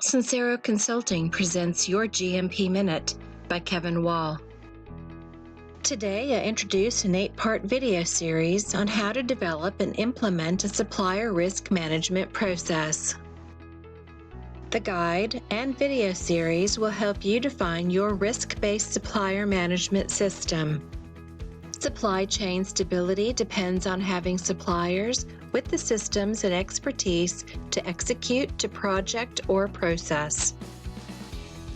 Sincero Consulting presents your GMP Minute by Kevin Wall. Today, I introduce an 8-part video series on how to develop and implement a supplier risk management process. The guide and video series will help you define your risk-based supplier management system. Supply chain stability depends on having suppliers with the systems and expertise to execute to project or process.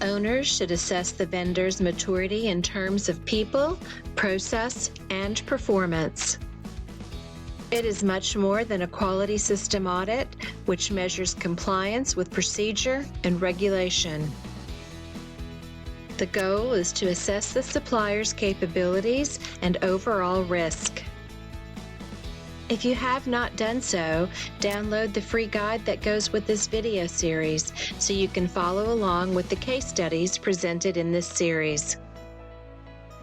Owners should assess the vendor's maturity in terms of people, process, and performance. It is much more than a quality system audit, which measures compliance with procedure and regulation. The goal is to assess the supplier's capabilities and overall risk. If you have not done so, download the free guide that goes with this video series so you can follow along with the case studies presented in this series.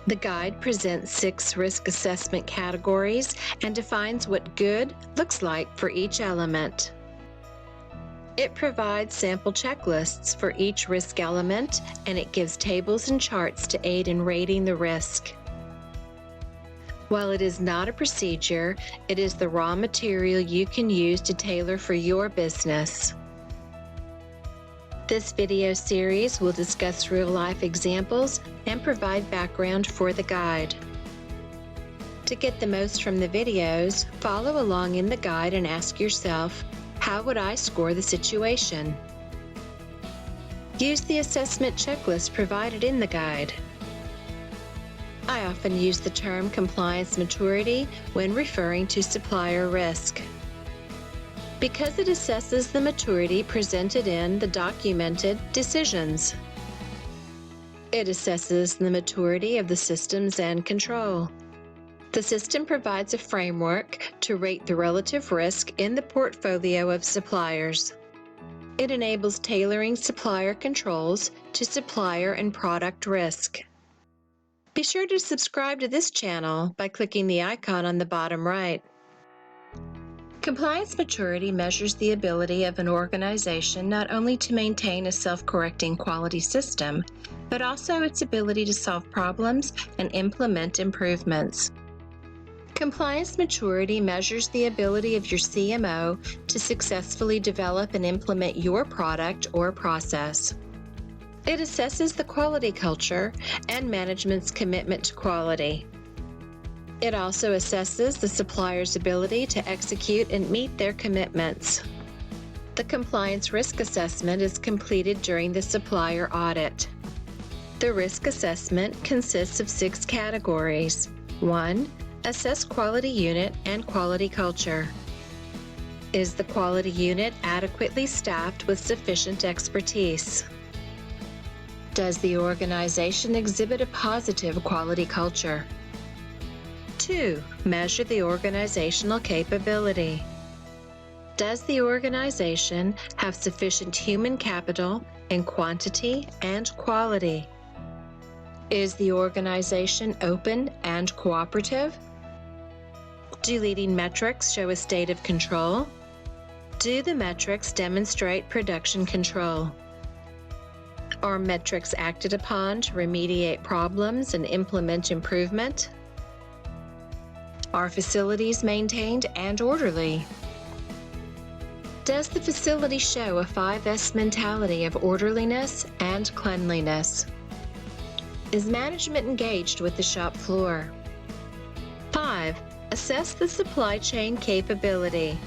The guide presents 6 risk assessment categories and defines what good looks like for each element. It provides sample checklists for each risk element, and it gives tables and charts to aid in rating the risk. While it is not a procedure, it is the raw material you can use to tailor for your business. This video series will discuss real-life examples and provide background for the guide. To get the most from the videos, follow along in the guide and ask yourself, how would I score the situation? Use the assessment checklist provided in the guide. I often use the term compliance maturity when referring to supplier risk, because it assesses the maturity presented in the documented decisions. It assesses the maturity of the systems and control. The system provides a framework to rate the relative risk in the portfolio of suppliers. It enables tailoring supplier controls to supplier and product risk. Be sure to subscribe to this channel by clicking the icon on the bottom right. Compliance maturity measures the ability of an organization not only to maintain a self-correcting quality system, but also its ability to solve problems and implement improvements. Compliance maturity measures the ability of your CMO to successfully develop and implement your product or process. It assesses the quality culture and management's commitment to quality. It also assesses the supplier's ability to execute and meet their commitments. The compliance risk assessment is completed during the supplier audit. The risk assessment consists of 6 categories. 1. Assess quality unit and quality culture. Is the quality unit adequately staffed with sufficient expertise? Does the organization exhibit a positive quality culture? 2. Measure the organizational capability. Does the organization have sufficient human capital in quantity and quality? Is the organization open and cooperative? Do leading metrics show a state of control? Do the metrics demonstrate production control? Are metrics acted upon to remediate problems and implement improvement? Are facilities maintained and orderly? Does the facility show a 5S mentality of orderliness and cleanliness? Is management engaged with the shop floor? 5. Assess the supply chain capability.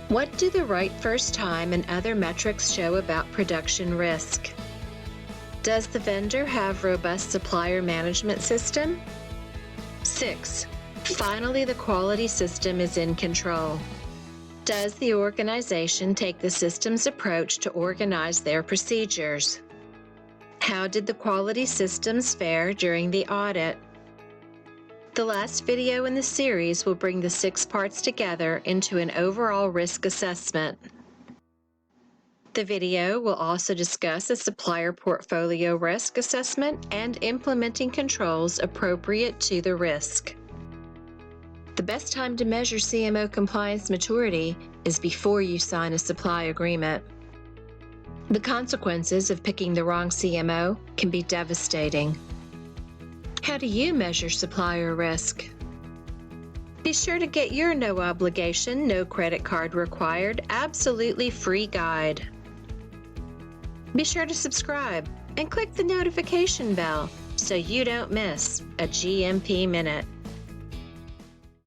What do the right first time and other metrics show about production risk? Does the vendor have robust supplier management system? 6. Finally, the quality system is in control. Does the organization take the system's approach to organize their procedures? How did the quality systems fare during the audit? The last video in the series will bring the 6 parts together into an overall risk assessment. The video will also discuss a supplier portfolio risk assessment and implementing controls appropriate to the risk. The best time to measure CMO compliance maturity is before you sign a supply agreement. The consequences of picking the wrong CMO can be devastating. How do you measure supplier risk? Be sure to get your no obligation, no credit card required, absolutely free guide. Be sure to subscribe and click the notification bell so you don't miss a GMP Minute.